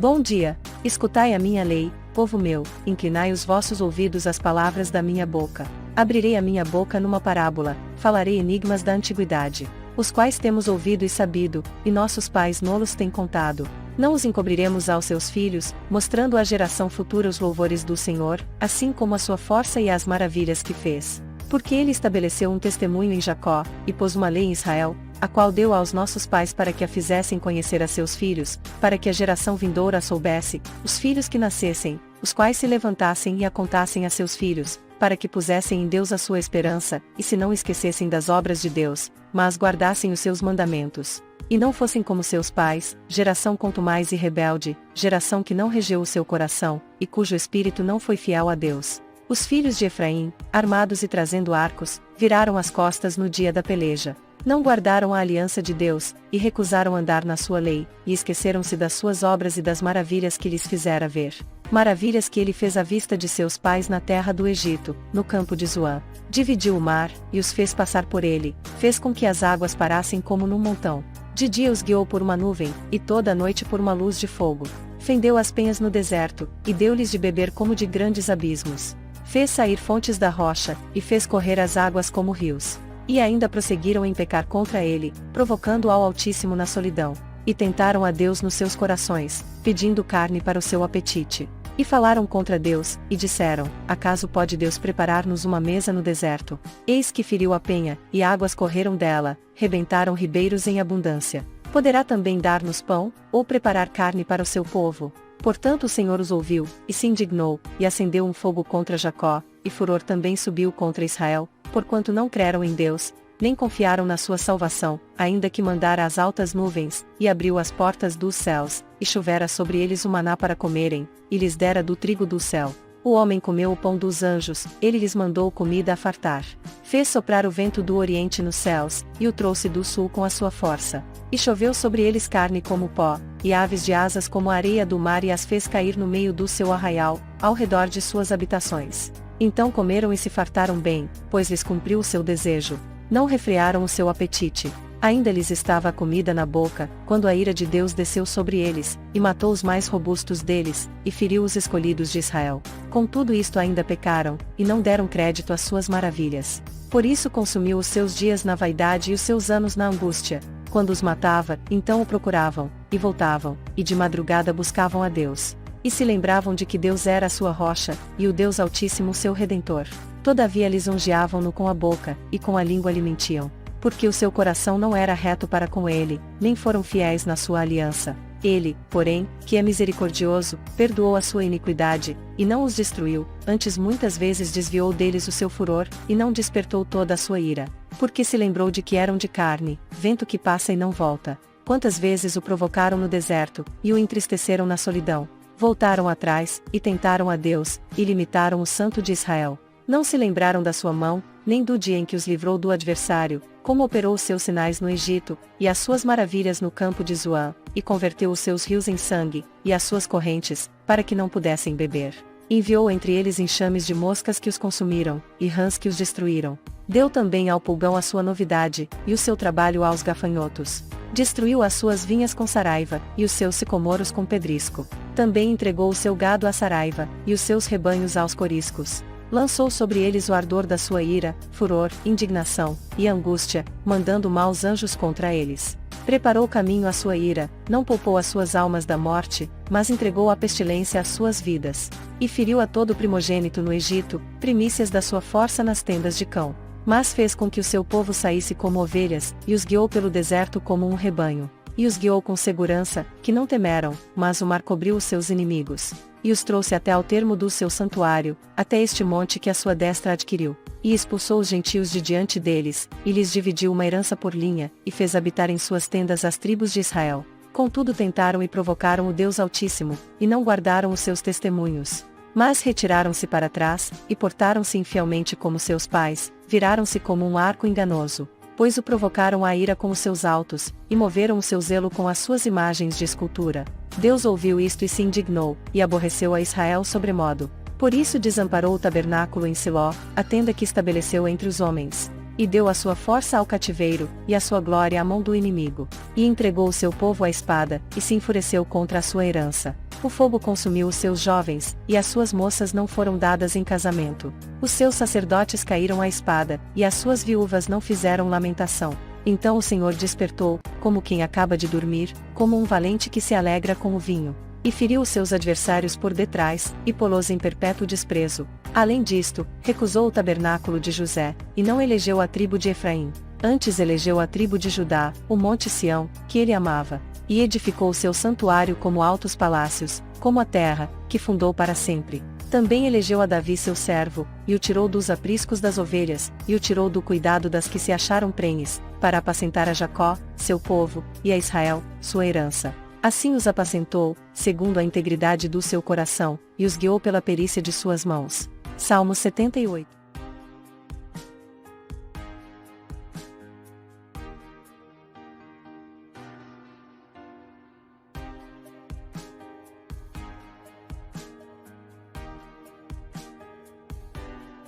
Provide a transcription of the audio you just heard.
Bom dia, escutai a minha lei, povo meu, inclinai os vossos ouvidos às palavras da minha boca. Abrirei a minha boca numa parábola, falarei enigmas da antiguidade, os quais temos ouvido e sabido, e nossos pais nolos têm contado. Não os encobriremos aos seus filhos, mostrando à geração futura os louvores do Senhor, assim como a sua força e as maravilhas que fez. Porque ele estabeleceu um testemunho em Jacó, e pôs uma lei em Israel, a qual deu aos nossos pais para que a fizessem conhecer a seus filhos, para que a geração vindoura soubesse, os filhos que nascessem, os quais se levantassem e a contassem a seus filhos, para que pusessem em Deus a sua esperança, e se não esquecessem das obras de Deus, mas guardassem os seus mandamentos. E não fossem como seus pais, geração contumaz e rebelde, geração que não regeu o seu coração, e cujo espírito não foi fiel a Deus. Os filhos de Efraim, armados e trazendo arcos, viraram as costas no dia da peleja. Não guardaram a aliança de Deus, e recusaram andar na sua lei, e esqueceram-se das suas obras e das maravilhas que lhes fizera ver. Maravilhas que ele fez à vista de seus pais na terra do Egito, no campo de Zoã. Dividiu o mar, e os fez passar por ele, fez com que as águas parassem como num montão. De dia os guiou por uma nuvem, e toda a noite por uma luz de fogo. Fendeu as penhas no deserto, e deu-lhes de beber como de grandes abismos. Fez sair fontes da rocha, e fez correr as águas como rios. E ainda prosseguiram em pecar contra ele, provocando ao Altíssimo na solidão. E tentaram a Deus nos seus corações, pedindo carne para o seu apetite. E falaram contra Deus, e disseram: acaso pode Deus preparar-nos uma mesa no deserto? Eis que feriu a penha, e águas correram dela, rebentaram ribeiros em abundância. Poderá também dar-nos pão, ou preparar carne para o seu povo? Portanto o Senhor os ouviu, e se indignou, e acendeu um fogo contra Jacó, e furor também subiu contra Israel, porquanto não creram em Deus, nem confiaram na sua salvação, ainda que mandara as altas nuvens, e abriu as portas dos céus, e chovera sobre eles o maná para comerem, e lhes dera do trigo do céu. O homem comeu o pão dos anjos, ele lhes mandou comida a fartar. Fez soprar o vento do oriente nos céus, e o trouxe do sul com a sua força. E choveu sobre eles carne como pó, e aves de asas como a areia do mar, e as fez cair no meio do seu arraial, ao redor de suas habitações. Então comeram e se fartaram bem, pois lhes cumpriu o seu desejo. Não refrearam o seu apetite. Ainda lhes estava a comida na boca, quando a ira de Deus desceu sobre eles, e matou os mais robustos deles, e feriu os escolhidos de Israel. Com tudo isto ainda pecaram, e não deram crédito às suas maravilhas. Por isso consumiu os seus dias na vaidade e os seus anos na angústia. Quando os matava, então o procuravam, e voltavam, e de madrugada buscavam a Deus. E se lembravam de que Deus era a sua rocha, e o Deus Altíssimo o seu Redentor. Todavia lisonjeavam-no com a boca, e com a língua lhe mentiam. Porque o seu coração não era reto para com ele, nem foram fiéis na sua aliança. Ele, porém, que é misericordioso, perdoou a sua iniquidade, e não os destruiu, antes muitas vezes desviou deles o seu furor, e não despertou toda a sua ira. Porque se lembrou de que eram de carne, vento que passa e não volta. Quantas vezes o provocaram no deserto, e o entristeceram na solidão. Voltaram atrás, e tentaram a Deus, e limitaram o Santo de Israel. Não se lembraram da sua mão, nem do dia em que os livrou do adversário, como operou os seus sinais no Egito, e as suas maravilhas no campo de Zoã, e converteu os seus rios em sangue, e as suas correntes, para que não pudessem beber. Enviou entre eles enxames de moscas que os consumiram, e rãs que os destruíram. Deu também ao pulgão a sua novidade, e o seu trabalho aos gafanhotos. Destruiu as suas vinhas com saraiva, e os seus sicomoros com pedrisco. Também entregou o seu gado à saraiva, e os seus rebanhos aos coriscos. Lançou sobre eles o ardor da sua ira, furor, indignação, e angústia, mandando maus anjos contra eles. Preparou caminho à sua ira, não poupou as suas almas da morte, mas entregou à pestilência as suas vidas. E feriu a todo primogênito no Egito, primícias da sua força nas tendas de cão. Mas fez com que o seu povo saísse como ovelhas, e os guiou pelo deserto como um rebanho. E os guiou com segurança, que não temeram, mas o mar cobriu os seus inimigos. E os trouxe até ao termo do seu santuário, até este monte que a sua destra adquiriu. E expulsou os gentios de diante deles, e lhes dividiu uma herança por linha, e fez habitar em suas tendas as tribos de Israel. Contudo tentaram e provocaram o Deus Altíssimo, e não guardaram os seus testemunhos. Mas retiraram-se para trás, e portaram-se infielmente como seus pais, viraram-se como um arco enganoso. Pois o provocaram à ira com os seus altos, e moveram o seu zelo com as suas imagens de escultura. Deus ouviu isto e se indignou, e aborreceu a Israel sobremodo. Por isso desamparou o tabernáculo em Siló, a tenda que estabeleceu entre os homens. E deu a sua força ao cativeiro, e a sua glória à mão do inimigo. E entregou o seu povo à espada, e se enfureceu contra a sua herança. O fogo consumiu os seus jovens, e as suas moças não foram dadas em casamento. Os seus sacerdotes caíram à espada, e as suas viúvas não fizeram lamentação. Então o Senhor despertou, como quem acaba de dormir, como um valente que se alegra com o vinho. E feriu os seus adversários por detrás, e pô-los em perpétuo desprezo. Além disto, recusou o tabernáculo de José, e não elegeu a tribo de Efraim. Antes elegeu a tribo de Judá, o monte Sião, que ele amava. E edificou o seu santuário como altos palácios, como a terra, que fundou para sempre. Também elegeu a Davi seu servo, e o tirou dos apriscos das ovelhas, e o tirou do cuidado das que se acharam prenhes, para apacentar a Jacó, seu povo, e a Israel, sua herança. Assim os apacentou, segundo a integridade do seu coração, e os guiou pela perícia de suas mãos. Salmo 78.